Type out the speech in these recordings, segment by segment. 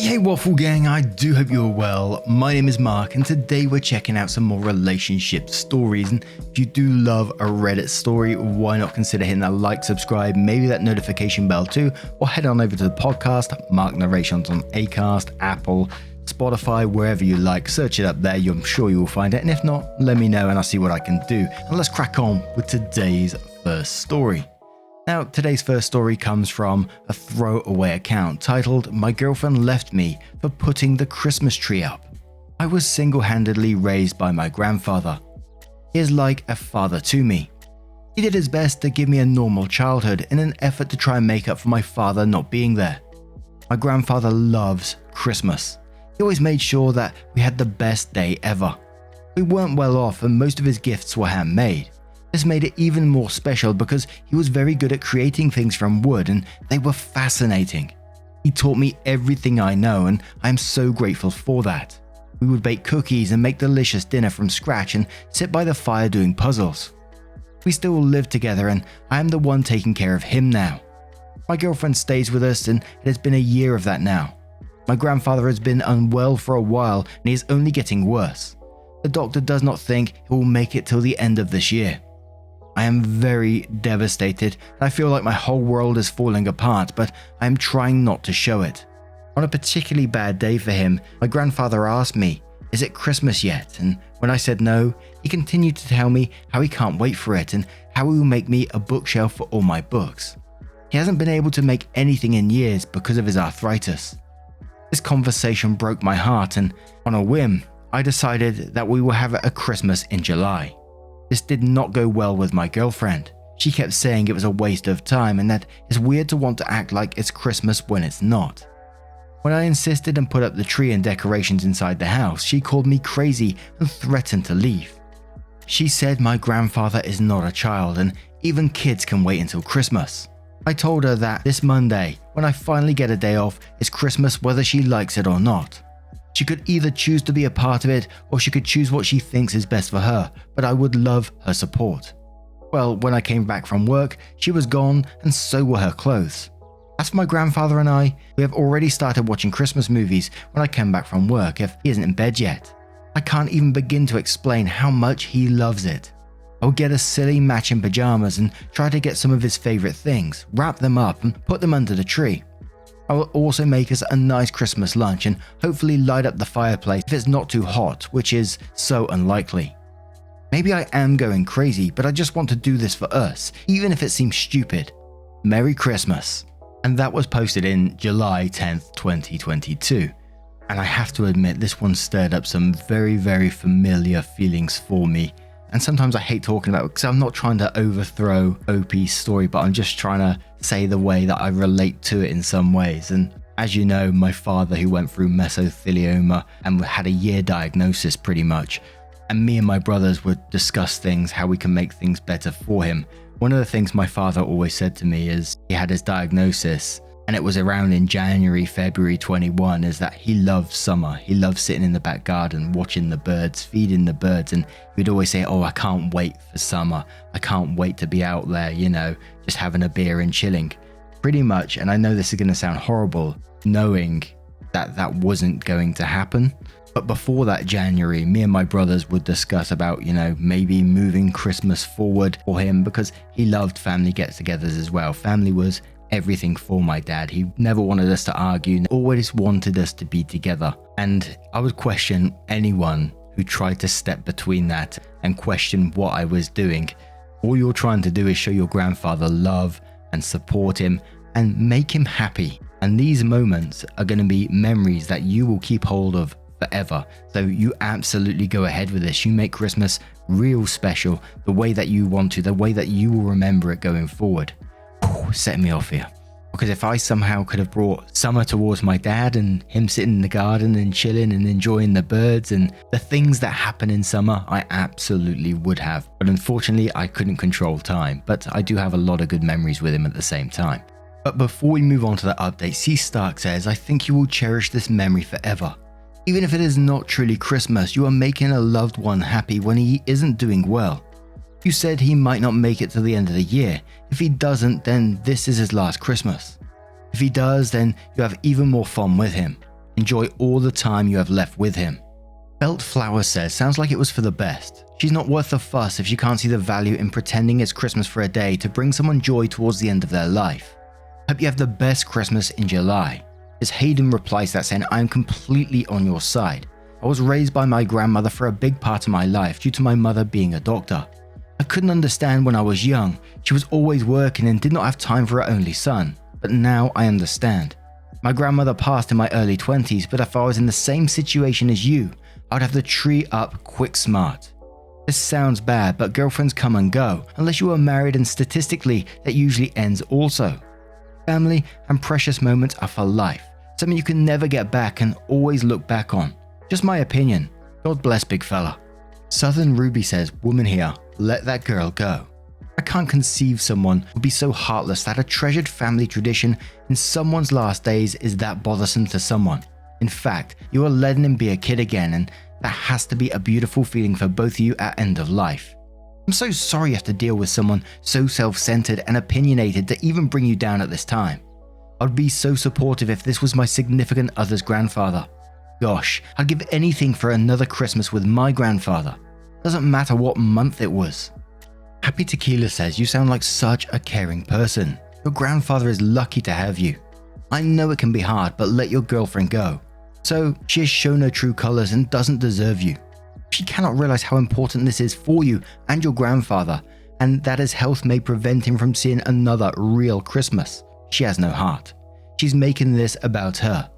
Hey Waffle Gang, I do hope you're well. My name is Mark and today we're checking out some more relationship stories, and if you do love a Reddit story, why not consider hitting that like, subscribe, maybe that notification bell too, or head on over to the podcast, Mark Narrations on Acast, Apple, Spotify, wherever you like. Search it up there, I'm sure you will find it, and if not, let me know and I'll see what I can do. And let's crack on with today's first story. Now, today's first story comes from a throwaway account titled "My Girlfriend Left Me for Putting the Christmas Tree Up. I was single-handedly raised by my grandfather. He is like a father to me. He did his best to give me a normal childhood in an effort to try and make up for my father not being there. My grandfather loves Christmas. He always made sure that we had the best day ever. We weren't well off and most of his gifts were handmade. This made it even more special because he was very good at creating things from wood and they were fascinating. He taught me everything I know and I am so grateful for that. We would bake cookies and make delicious dinner from scratch and sit by the fire doing puzzles. We still live together and I am the one taking care of him now. My girlfriend stays with us and it has been a year of that now. My grandfather has been unwell for a while and he is only getting worse. The doctor does not think he will make it till the end of this year. I am very devastated and I feel like my whole world is falling apart, but I am trying not to show it. On a particularly bad day for him, my grandfather asked me, "Is it Christmas yet?" And when I said no, he continued to tell me how he can't wait for it and how he will make me a bookshelf for all my books. He hasn't been able to make anything in years because of his arthritis. This conversation broke my heart and on a whim, I decided that we will have a Christmas in July. This did not go well with my girlfriend. She kept saying it was a waste of time and that it's weird to want to act like it's Christmas when it's not. When I insisted and put up the tree and decorations inside the house, she called me crazy and threatened to leave. She said my grandfather is not a child and even kids can wait until Christmas. I told her that this Monday, when I finally get a day off, is Christmas whether she likes it or not. She could either choose to be a part of it or she could choose what she thinks is best for her, but I would love her support. Well, when I came back from work, she was gone and so were her clothes. As for my grandfather and I, we have already started watching Christmas movies when I come back from work if he isn't in bed yet. I can't even begin to explain how much he loves it. I'll get us silly matching pajamas and try to get some of his favorite things, wrap them up and put them under the tree. I will also make us a nice Christmas lunch and hopefully light up the fireplace if it's not too hot, which is so unlikely. Maybe I am going crazy, but I just want to do this for us, even if it seems stupid. Merry Christmas. And that was posted in July 10th, 2022. And I have to admit, this one stirred up some very, very familiar feelings for me. And sometimes I hate talking about it because I'm not trying to overthrow OP's story, but I'm just trying to say the way that I relate to it in some ways. And as you know, my father, who went through mesothelioma and had a year diagnosis pretty much, and me and my brothers would discuss things, how we can make things better for him. One of the things my father always said to me is he had his diagnosis and it was around in January, February 21, is that he loved summer. He loved sitting in the back garden, watching the birds, feeding the birds. And he'd always say, "Oh, I can't wait for summer. I can't wait to be out there, just having a beer and chilling." Pretty much, and I know this is going to sound horrible, knowing that that wasn't going to happen. But before that January, me and my brothers would discuss about, maybe moving Christmas forward for him because he loved family get-togethers as well. Family was everything for my dad. He never wanted us to argue, always wanted us to be together. And I would question anyone who tried to step between that and question what I was doing. All you're trying to do is show your grandfather love and support him and make him happy. And these moments are going to be memories that you will keep hold of forever. So you absolutely go ahead with this. You make Christmas real special the way that you want to, the way that you will remember it going forward. Set me off here. Because if I somehow could have brought summer towards my dad and him sitting in the garden and chilling and enjoying the birds and the things that happen in summer, I absolutely would have. But unfortunately, I couldn't control time. But I do have a lot of good memories with him at the same time. But before we move on to the update, C. Stark says, "I think you will cherish this memory forever. Even if it is not truly Christmas, you are making a loved one happy when he isn't doing well. You said he might not make it to the end of the year. If he doesn't, then this is his last Christmas. If he does, then you have even more fun with him. Enjoy all the time you have left with him. Belt Flower says, sounds like it was for the best. She's not worth the fuss if she can't see the value in pretending it's Christmas for a day to bring someone joy towards the end of their life. Hope you have the best Christmas in July. As Hayden replies to that saying, I am completely on your side. I was raised by my grandmother for a big part of my life due to my mother being a doctor. I couldn't understand when I was young. She was always working and did not have time for her only son. But now I understand. My grandmother passed in my early 20s, but if I was in the same situation as you, I'd have the tree up quick smart. This sounds bad, but girlfriends come and go, unless you are married, and statistically, that usually ends also. Family and precious moments are for life, something you can never get back and always look back on. Just my opinion. God bless, big fella. Southern Ruby says, woman here, let that girl go. I can't conceive someone would be so heartless that a treasured family tradition in someone's last days is that bothersome to someone. In fact, you are letting him be a kid again, and that has to be a beautiful feeling for both of you at end of life. I'm so sorry you have to deal with someone so self-centered and opinionated to even bring you down at this time. I'd be so supportive if this was my significant other's grandfather. Gosh, I'd give anything for another Christmas with my grandfather. Doesn't matter what month it was. Happy Tequila says, you sound like such a caring person. Your grandfather is lucky to have you. I know it can be hard, but let your girlfriend go. So she has shown her true colors and doesn't deserve you. She cannot realize how important this is for you and your grandfather, and that his health may prevent him from seeing another real Christmas. She has no heart. She's making this about her.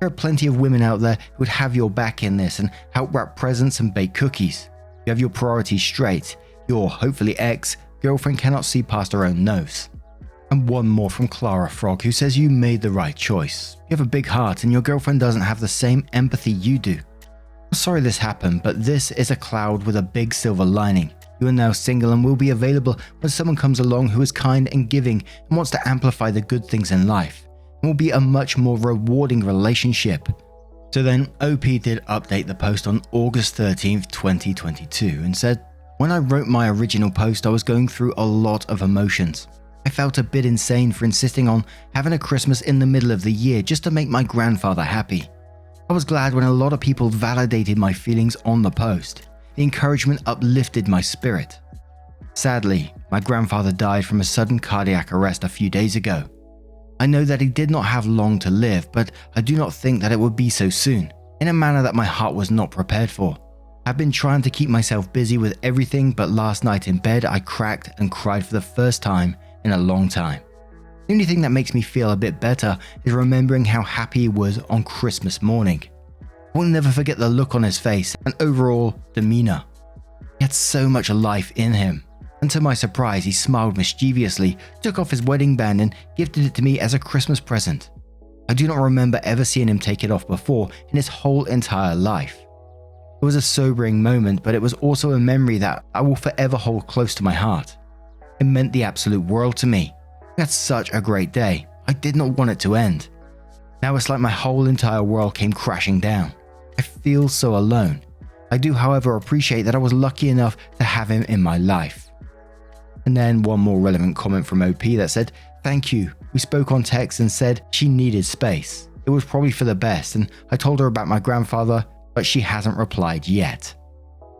There are plenty of women out there who would have your back in this and help wrap presents and bake cookies. You have your priorities straight. Your, hopefully ex-girlfriend cannot see past her own nose. And one more from Clara Frog, who says you made the right choice. You have a big heart and your girlfriend doesn't have the same empathy you do. I'm sorry this happened, but this is a cloud with a big silver lining. You are now single and will be available when someone comes along who is kind and giving and wants to amplify the good things in life. It will be a much more rewarding relationship. So then OP did update the post on August 13th, 2022 and said, when I wrote my original post, I was going through a lot of emotions. I felt a bit insane for insisting on having a Christmas in the middle of the year just to make my grandfather happy. I was glad when a lot of people validated my feelings on the post. The encouragement uplifted my spirit. Sadly, my grandfather died from a sudden cardiac arrest a few days ago. I know that he did not have long to live, but I do not think that it would be so soon, in a manner that my heart was not prepared for. I've been trying to keep myself busy with everything, but last night in bed I cracked and cried for the first time in a long time. The only thing that makes me feel a bit better is remembering how happy he was on Christmas morning. I will never forget the look on his face and overall demeanor. He had so much life in him. And to my surprise, he smiled mischievously, took off his wedding band and gifted it to me as a Christmas present. I do not remember ever seeing him take it off before in his whole entire life. It was a sobering moment, but it was also a memory that I will forever hold close to my heart. It meant the absolute world to me. We had such a great day. I did not want it to end. Now it's like my whole entire world came crashing down. I feel so alone. I do, however, appreciate that I was lucky enough to have him in my life. And then one more relevant comment from OP that said, thank you. We spoke on text and said she needed space. It was probably for the best, and I told her about my grandfather, but she hasn't replied yet.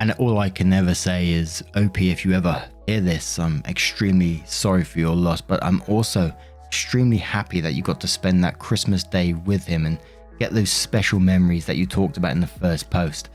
And all I can ever say is, OP, if you ever hear this, I'm extremely sorry for your loss, but I'm also extremely happy that you got to spend that Christmas day with him and get those special memories that you talked about in the first post.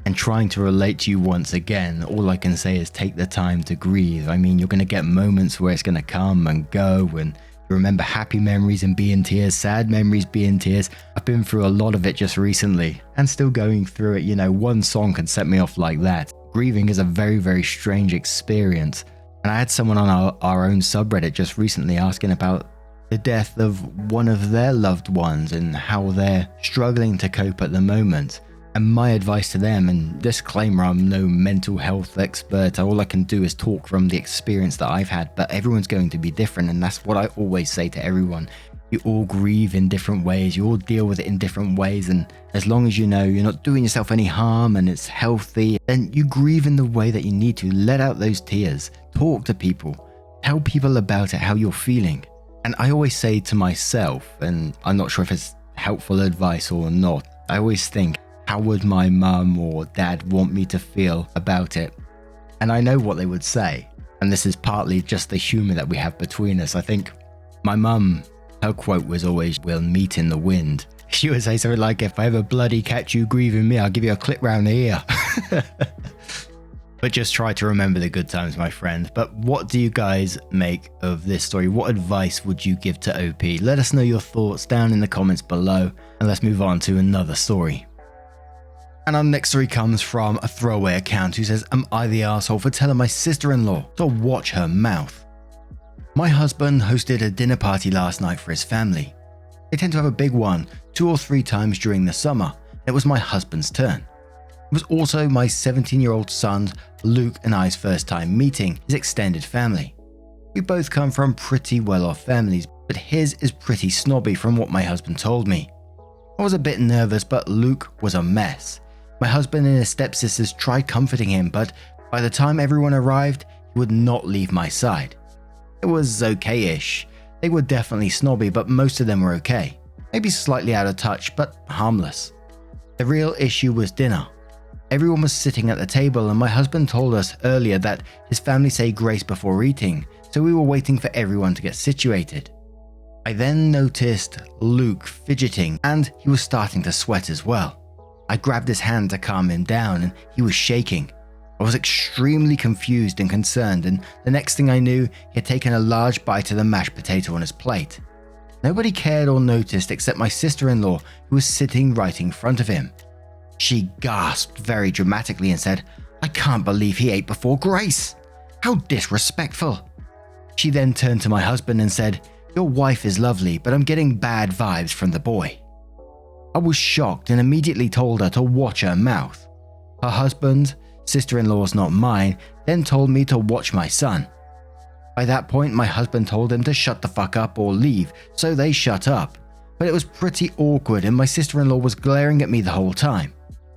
And trying to relate to you once again, all I can say is take the time to grieve. I mean, you're going to get moments where it's going to come and go, and you remember happy memories and be in tears, sad memories, be in tears. I've been through a lot of it just recently and still going through it. You know, one song can set me off like that. Grieving is a very, very strange experience. And I had someone on our own subreddit just recently asking about the death of one of their loved ones and how they're struggling to cope at the moment. And my advice to them, and disclaimer, I'm no mental health expert, all I can do is talk from the experience that I've had, but everyone's going to be different, and that's what I always say to everyone. You all grieve in different ways, you all deal with it in different ways, and as long as you know you're not doing yourself any harm and it's healthy, then you grieve in the way that you need to. Let out those tears, talk to people, tell people about it, how you're feeling. And I always say to myself, and I'm not sure if it's helpful advice or not, I always think, how would my mum or dad want me to feel about it? And I know what they would say. And this is partly just the humour that we have between us. I think my mum, her quote was always, "We'll meet in the wind." She would say something like, "If I ever bloody catch you grieving me, I'll give you a clip round the ear." But just try to remember the good times, my friend. But what do you guys make of this story? What advice would you give to OP? Let us know your thoughts down in the comments below, and let's move on to another story. And our next story comes from a throwaway account who says, "Am I the arsehole for telling my sister-in-law to watch her mouth? My husband hosted a dinner party last night for his family. They tend to have a big one 2 or 3 times during the summer. It was my husband's turn. It was also my 17-year-old son, Luke, and I's first time meeting his extended family. We both come from pretty well-off families, but his is pretty snobby from what my husband told me. I was a bit nervous, but Luke was a mess. My husband and his stepsisters tried comforting him, but by the time everyone arrived, he would not leave my side. It was okay-ish. They were definitely snobby, but most of them were okay. Maybe slightly out of touch, but harmless. The real issue was dinner. Everyone was sitting at the table, and my husband told us earlier that his family say grace before eating, so we were waiting for everyone to get situated. I then noticed Luke fidgeting, and he was starting to sweat as well. I grabbed his hand to calm him down, and he was shaking. I was extremely confused and concerned, and the next thing I knew, he had taken a large bite of the mashed potato on his plate. Nobody cared or noticed except my sister-in-law, who was sitting right in front of him. She gasped very dramatically and said, "I can't believe he ate before Grace. How disrespectful." She then turned to my husband and said, "Your wife is lovely, but I'm getting bad vibes from the boy." I was shocked and immediately told her to watch her mouth. Her husband, sister-in-law's not mine, then told me to watch my son. By that point, my husband told him to shut the fuck up or leave, so they shut up. But it was pretty awkward and my sister-in-law was glaring at me the whole time.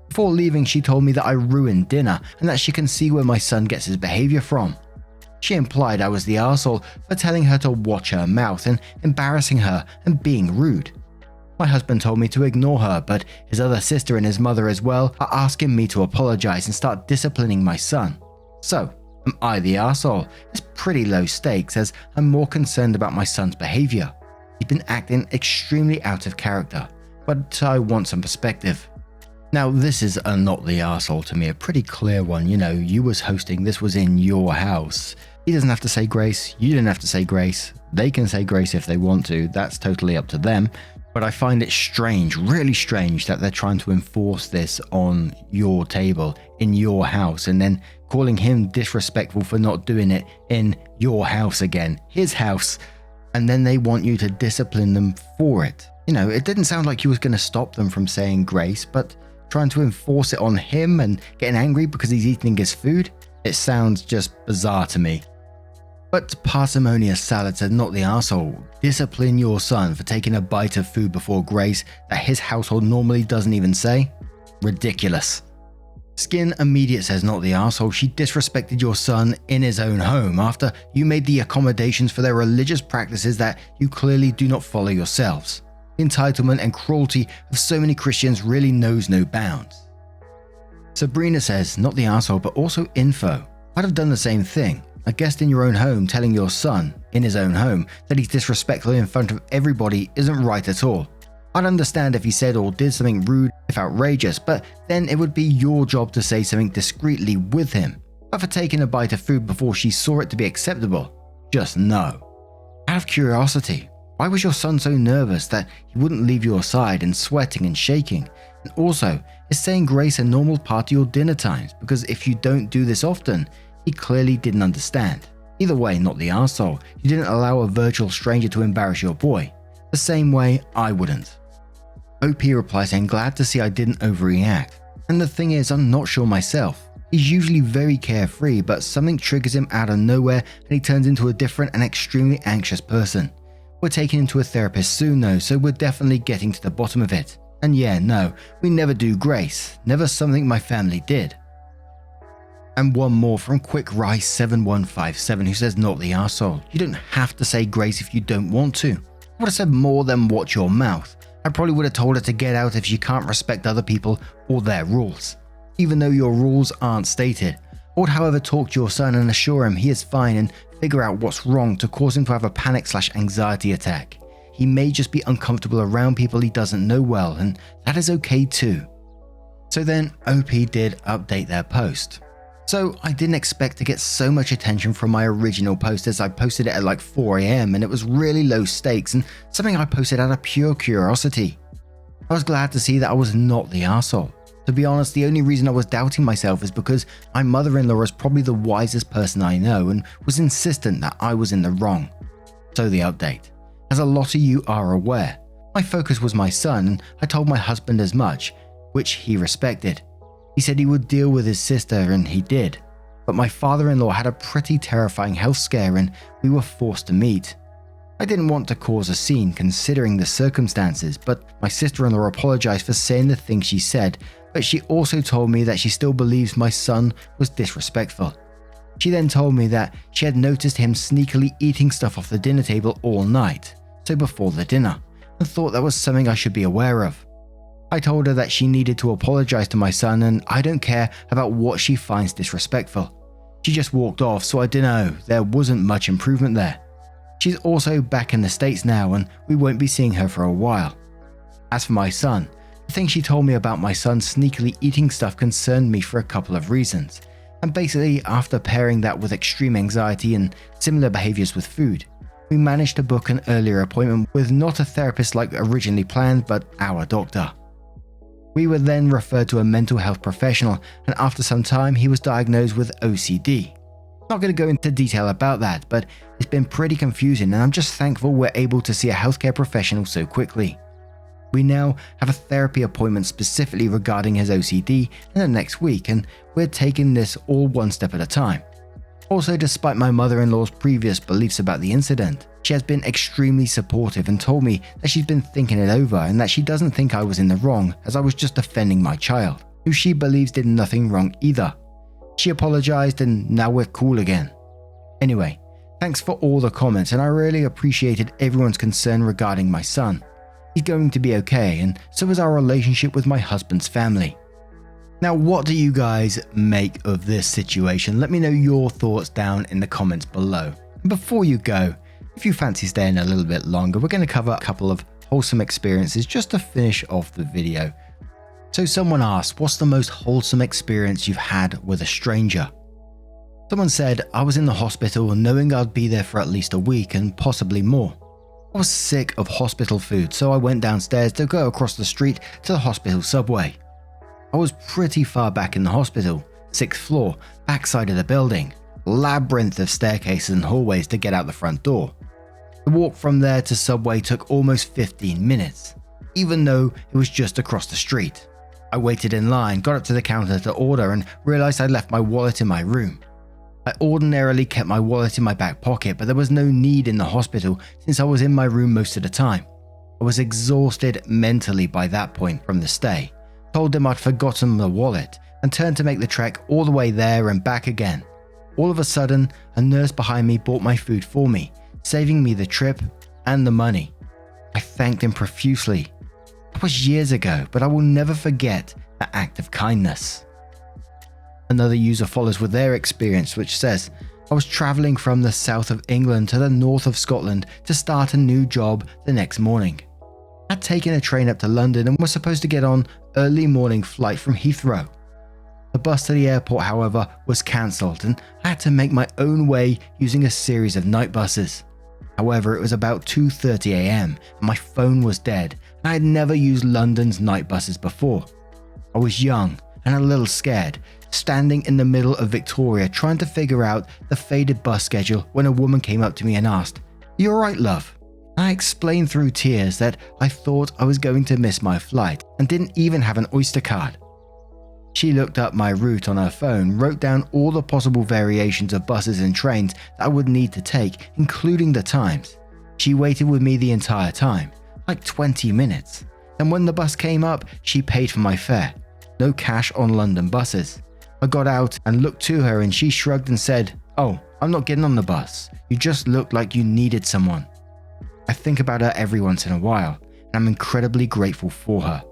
Before leaving, she told me that I ruined dinner and that she can see where my son gets his behavior from. She implied I was the arsehole for telling her to watch her mouth and embarrassing her and being rude. My husband told me to ignore her, but his other sister and his mother as well are asking me to apologize and start disciplining my son. So, am I the arsehole? It's pretty low stakes as I'm more concerned about my son's behavior. He's been acting extremely out of character, but I want some perspective. Now, this is a not the arsehole to me, a pretty clear one. You know, you was hosting, this was in your house. He doesn't have to say grace, you didn't have to say grace. They can say grace if they want to, that's totally up to them. But I find it strange, really strange, that they're trying to enforce this on your table, in your house, and then calling him disrespectful for not doing it in your house again, his house, and then they want you to discipline them for it. You know, it didn't sound like you was going to stop them from saying grace, but trying to enforce it on him and getting angry because he's eating his food, it sounds just bizarre to me. But Parsimonious Salad said, "Not the arsehole. Discipline your son for taking a bite of food before grace that his household normally doesn't even say. Ridiculous." Skin Immediate says, "Not the arsehole. She disrespected your son in his own home after you made the accommodations for their religious practices that you clearly do not follow yourselves. The entitlement and cruelty of so many Christians really knows no bounds." Sabrina says, "Not the arsehole, but also info. I'd have done the same thing. A guest in your own home telling your son, in his own home, that he's disrespectful in front of everybody isn't right at all. I'd understand if he said or did something rude, if outrageous, but then it would be your job to say something discreetly with him. But for taking a bite of food before she saw it to be acceptable, just no. Out of curiosity, why was your son so nervous that he wouldn't leave your side and sweating and shaking? And also, is saying grace a normal part of your dinner times? Because if you don't do this often, he clearly didn't understand. Either way, not the arsehole. You didn't allow a virtual stranger to embarrass your boy. The same way I wouldn't." OP replies saying, "Glad to see I didn't overreact. And the thing is, I'm not sure myself. He's usually very carefree, but something triggers him out of nowhere and he turns into a different and extremely anxious person. We're taking him to a therapist soon though, so we're definitely getting to the bottom of it. And yeah, no, we never do grace. Never something my family did." And one more from Quick Rice 7157 who says, "Not the arsehole. You don't have to say grace if you don't want to. I would have said more than watch your mouth. I probably would have told her to get out if she can't respect other people or their rules. Even though your rules aren't stated, I would however talk to your son and assure him he is fine and figure out what's wrong to cause him to have a panic/anxiety attack. He may just be uncomfortable around people he doesn't know well, and that is okay too. So then OP did update their post. So I didn't expect to get so much attention from my original post, as I posted it at like 4 AM and it was really low stakes and something I posted out of pure curiosity. I was glad to see that I was not the arsehole. To be honest, the only reason I was doubting myself is because my mother-in-law is probably the wisest person I know and was insistent that I was in the wrong. So the update. As a lot of you are aware, my focus was my son and I told my husband as much, which he respected. He said he would deal with his sister and he did. But my father-in-law had a pretty terrifying health scare and we were forced to meet. I didn't want to cause a scene considering the circumstances, but my sister-in-law apologized for saying the things she said, but she also told me that she still believes my son was disrespectful. She then told me that she had noticed him sneakily eating stuff off the dinner table all night, so before the dinner, and thought that was something I should be aware of. I told her that she needed to apologize to my son and I don't care about what she finds disrespectful. She just walked off, so I don't know, there wasn't much improvement there. She's also back in the States now and we won't be seeing her for a while. As for my son, the thing she told me about my son sneakily eating stuff concerned me for a couple of reasons, and basically after pairing that with extreme anxiety and similar behaviors with food, we managed to book an earlier appointment with not a therapist like originally planned, but our doctor. We were then referred to a mental health professional, and after some time he was diagnosed with OCD. Not going to go into detail about that, but it's been pretty confusing and I'm just thankful we're able to see a healthcare professional so quickly. We now have a therapy appointment specifically regarding his OCD in the next week, and we're taking this all one step at a time. Also, despite my mother-in-law's previous beliefs about the incident, she has been extremely supportive and told me that she's been thinking it over and that she doesn't think I was in the wrong, as I was just defending my child, who she believes did nothing wrong either. She apologized and now we're cool again. Anyway, thanks for all the comments and I really appreciated everyone's concern regarding my son. He's going to be okay, and so is our relationship with my husband's family. Now, what do you guys make of this situation? Let me know your thoughts down in the comments below. And before you go, if you fancy staying a little bit longer, we're going to cover a couple of wholesome experiences just to finish off the video. So someone asked, what's the most wholesome experience you've had with a stranger? Someone said, I was in the hospital knowing I'd be there for at least a week and possibly more. I was sick of hospital food, so I went downstairs to go across the street to the hospital subway. I was pretty far back in the hospital, 6th floor, backside of the building, labyrinth of staircases and hallways to get out the front door. The walk from there to subway took almost 15 minutes, even though it was just across the street. I waited in line, got up to the counter to order and realized I'd left my wallet in my room. I ordinarily kept my wallet in my back pocket, but there was no need in the hospital since I was in my room most of the time. I was exhausted mentally by that point from the stay, told them I'd forgotten the wallet, and turned to make the trek all the way there and back again. All of a sudden, a nurse behind me bought my food for me, saving me the trip and the money. I thanked him profusely. That was years ago, but I will never forget that act of kindness. Another user follows with their experience, which says, I was travelling from the south of England to the north of Scotland to start a new job the next morning. I'd taken a train up to London and was supposed to get on early morning flight from Heathrow. The bus to the airport, however, was cancelled and I had to make my own way using a series of night buses. However, it was about 2:30 AM and my phone was dead and I had never used London's night buses before. I was young and a little scared, standing in the middle of Victoria trying to figure out the faded bus schedule when a woman came up to me and asked, "You alright, love?" I explained through tears that I thought I was going to miss my flight and didn't even have an Oyster card. She looked up my route on her phone, wrote down all the possible variations of buses and trains that I would need to take, including the times. She waited with me the entire time, like 20 minutes. And when the bus came up, she paid for my fare. No cash on London buses. I got out and looked to her and she shrugged and said, "Oh, I'm not getting on the bus. You just looked like you needed someone." I think about her every once in a while, I'm incredibly grateful for her.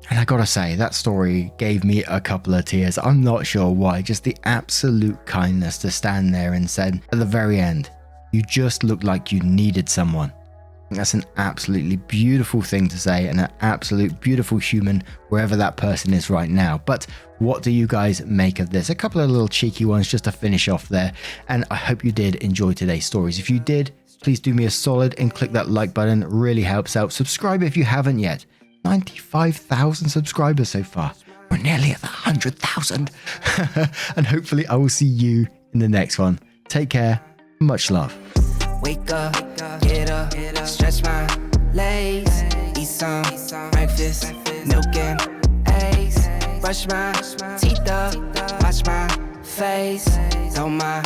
And I gotta say, that story gave me a couple of tears. I'm not sure why, just the absolute kindness to stand there and said at the very end, you just looked like you needed someone. That's an absolutely beautiful thing to say, and an absolute beautiful human wherever that person is right now. But what do you guys make of this? A couple of little cheeky ones just to finish off there, and I hope you did enjoy today's stories. If you did, please do me a solid and click that like button. It really helps out. Subscribe if you haven't yet. 95,000 subscribers so far. We're nearly at 100,000. And hopefully I will see you in the next one. Take care. Much love. Wake up, get up, stretch my legs, eat some breakfast, milk and eggs, brush my teeth up, wash my face, throw my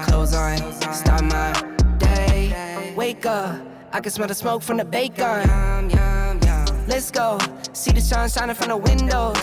clothes on, start my day. Wake up, I can smell the smoke from the bacon. Let's go, see the sun shining from the windows.